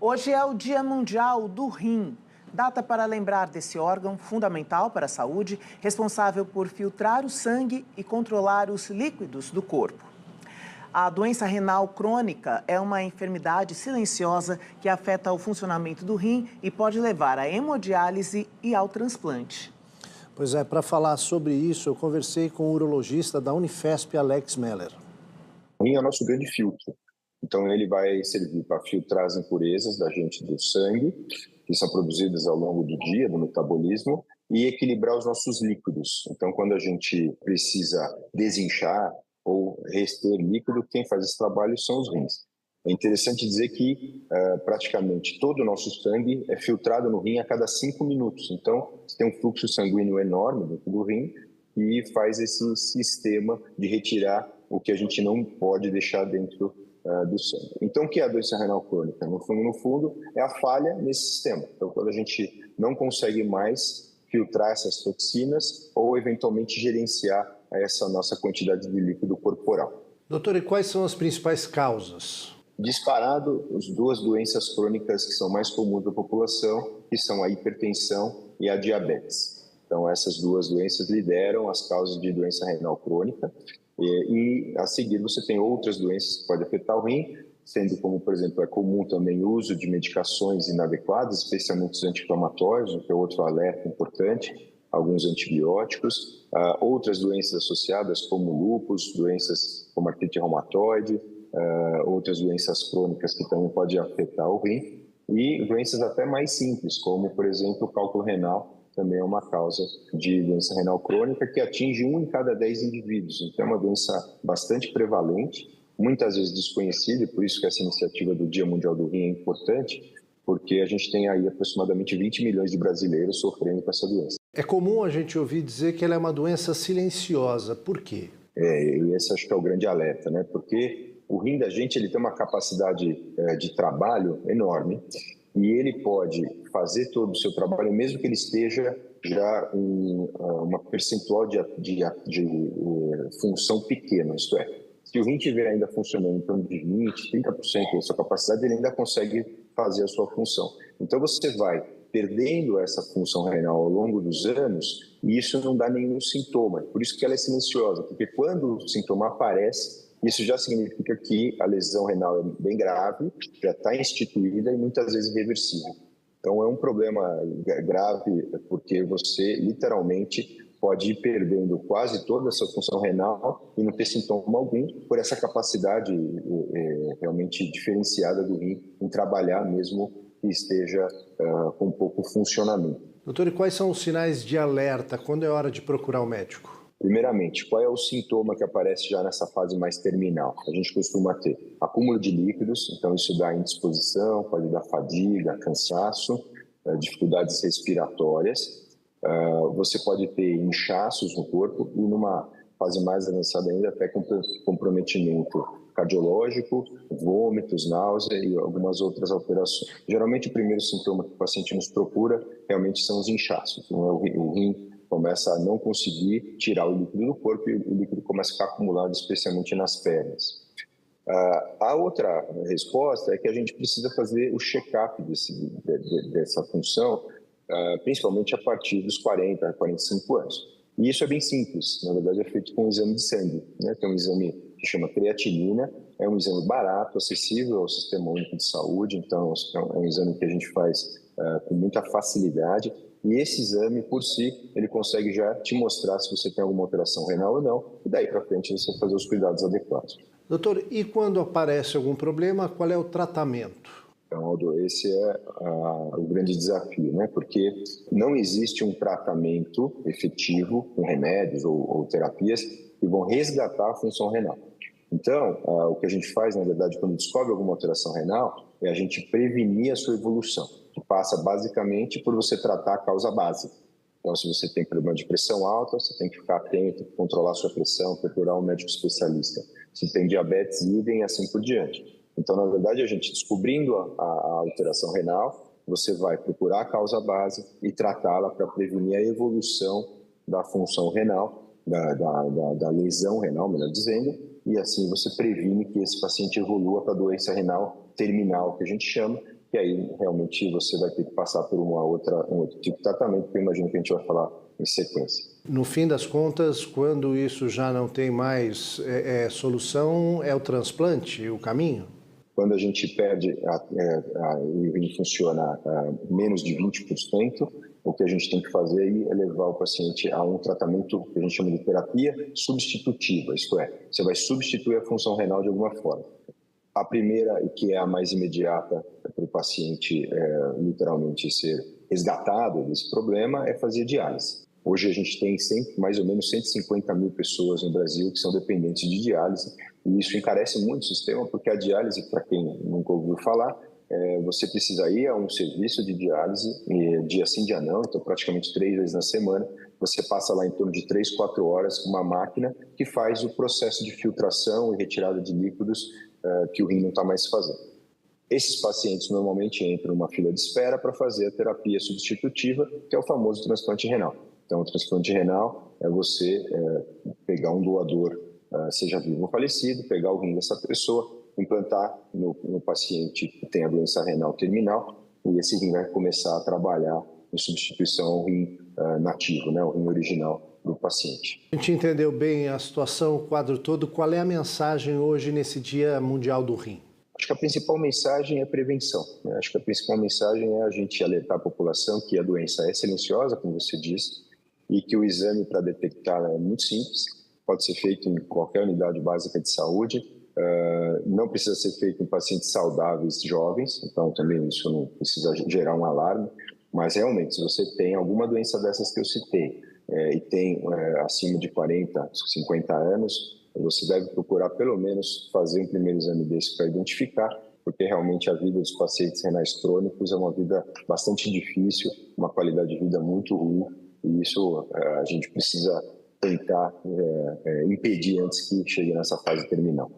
Hoje é o Dia Mundial do Rim, data para lembrar desse órgão fundamental para a saúde, responsável por filtrar o sangue e controlar os líquidos do corpo. A doença renal crônica é uma enfermidade silenciosa que afeta o funcionamento do rim e pode levar à hemodiálise e ao transplante. Pois é, para falar sobre isso, eu conversei com o urologista da Unifesp, Alex Meller. O rim é o nosso grande filtro. Então, ele vai servir para filtrar as impurezas da gente do sangue, que são produzidas ao longo do dia, do metabolismo, e equilibrar os nossos líquidos. Então, quando a gente precisa desinchar ou reter líquido, quem faz esse trabalho são os rins. É interessante dizer que praticamente todo o nosso sangue é filtrado no rim a cada 5 minutos. Então, você tem um fluxo sanguíneo enorme dentro do rim e faz esse sistema de retirar o que a gente não pode deixar dentro do sangue. Então, o que é a doença renal crônica? No fundo, é a falha nesse sistema. Então, quando a gente não consegue mais filtrar essas toxinas ou, eventualmente, gerenciar essa nossa quantidade de líquido corporal. Doutor, e quais são as principais causas? Disparado, as duas doenças crônicas que são mais comuns da população, que são a hipertensão e a diabetes. Então, essas duas doenças lideram as causas de doença renal crônica. E a seguir você tem outras doenças que podem afetar o rim, sendo como, por exemplo, é comum também o uso de medicações inadequadas, especialmente os anti-inflamatórios, que é outro alerta importante, alguns antibióticos, outras doenças associadas como lúpus, doenças como artrite reumatoide, outras doenças crônicas que também podem afetar o rim, e doenças até mais simples, como, por exemplo, o cálculo renal, também é uma causa de doença renal crônica que atinge 1 em cada 10 indivíduos. Então, é uma doença bastante prevalente, muitas vezes desconhecida, e por isso que essa iniciativa do Dia Mundial do Rim é importante, porque a gente tem aí aproximadamente 20 milhões de brasileiros sofrendo com essa doença. É comum a gente ouvir dizer que ela é uma doença silenciosa. Por quê? E esse acho que é o grande alerta, né? Porque o rim da gente ele tem uma capacidade de trabalho enorme, e ele pode fazer todo o seu trabalho, mesmo que ele esteja já em uma percentual de função pequena, isto é, se o rim estiver ainda funcionando em torno de 20%, 30% da sua capacidade, ele ainda consegue fazer a sua função. Então você vai perdendo essa função renal ao longo dos anos e isso não dá nenhum sintoma. Por isso que ela é silenciosa, porque quando o sintoma aparece, isso já significa que a lesão renal é bem grave, já está instituída e muitas vezes irreversível. Então é um problema grave porque você literalmente pode ir perdendo quase toda a sua função renal e não ter sintoma algum por essa capacidade realmente diferenciada do rim em trabalhar mesmo que esteja com pouco funcionamento. Doutor, e quais são os sinais de alerta? Quando é hora de procurar o médico? Primeiramente, qual é o sintoma que aparece já nessa fase mais terminal? A gente costuma ter acúmulo de líquidos, então isso dá indisposição, pode dar fadiga, cansaço, dificuldades respiratórias. Você pode ter inchaços no corpo e numa fase mais avançada ainda até comprometimento cardiológico, vômitos, náusea e algumas outras alterações. Geralmente o primeiro sintoma que o paciente nos procura realmente são os inchaços. Então, o rim começa a não conseguir tirar o líquido do corpo e o líquido começa a ficar acumulado, especialmente nas pernas. A outra resposta é que a gente precisa fazer o check-up dessa função, principalmente a partir dos 40, 45 anos. E isso é bem simples, na verdade é feito com um exame de sangue, né? Tem um exame que chama creatinina, é um exame barato, acessível ao Sistema Único de Saúde, então é um exame que a gente faz com muita facilidade. E esse exame, por si, ele consegue já te mostrar se você tem alguma alteração renal ou não, e daí para frente você fazer os cuidados adequados. Doutor, e quando aparece algum problema, qual é o tratamento? Então, Aldo, esse é o grande desafio, né? Porque não existe um tratamento efetivo com remédios ou terapias que vão resgatar a função renal. Então, o que a gente faz, na verdade, quando descobre alguma alteração renal, é a gente prevenir a sua evolução, que passa basicamente por você tratar a causa base. Então, se você tem problema de pressão alta, você tem que ficar atento, controlar a sua pressão, procurar um médico especialista. Se tem diabetes, idem e assim por diante. Então, na verdade, a gente descobrindo a alteração renal, você vai procurar a causa base e tratá-la para prevenir a evolução da função renal, da lesão renal, melhor dizendo, e assim você previne que esse paciente evolua para a doença renal terminal, que a gente chama, que aí realmente você vai ter que passar por um outro tipo de tratamento, que eu imagino que a gente vai falar em sequência. No fim das contas, quando isso já não tem mais solução, é o transplante o caminho? Quando a gente perde o rim funciona a menos de 20%, o que a gente tem que fazer aí é levar o paciente a um tratamento que a gente chama de terapia substitutiva, isto é, você vai substituir a função renal de alguma forma. A primeira, e que é a mais imediata para o paciente literalmente ser resgatado desse problema, é fazer diálise. Hoje a gente tem mais ou menos 150 mil pessoas no Brasil que são dependentes de diálise, e isso encarece muito o sistema, porque a diálise, para quem nunca ouviu falar, você precisa ir a um serviço de diálise, dia sim, dia não, então praticamente 3 vezes na semana, você passa lá em torno de 3, 4 horas com uma máquina que faz o processo de filtração e retirada de líquidos que o rim não está mais fazendo. Esses pacientes normalmente entram numa fila de espera para fazer a terapia substitutiva, que é o famoso transplante renal. Então, o transplante renal é você pegar um doador, seja vivo ou falecido, pegar o rim dessa pessoa, implantar no paciente que tem a doença renal terminal, e esse rim vai começar a trabalhar em substituição ao rim nativo, né, o rim original do paciente. A gente entendeu bem a situação, o quadro todo. Qual é a mensagem hoje nesse Dia Mundial do Rim? Acho que a principal mensagem é prevenção, né? Acho que a principal mensagem é a gente alertar a população que a doença é silenciosa, como você disse, e que o exame para detectá-la é muito simples, pode ser feito em qualquer unidade básica de saúde, não precisa ser feito em pacientes saudáveis jovens, então também isso não precisa gerar um alarme, mas realmente se você tem alguma doença dessas que eu citei e tem acima de 40, 50 anos, você deve procurar pelo menos fazer um primeiro exame desse para identificar, porque realmente a vida dos pacientes renais crônicos é uma vida bastante difícil, uma qualidade de vida muito ruim, e isso a gente precisa tentar impedir antes que chegue nessa fase terminal.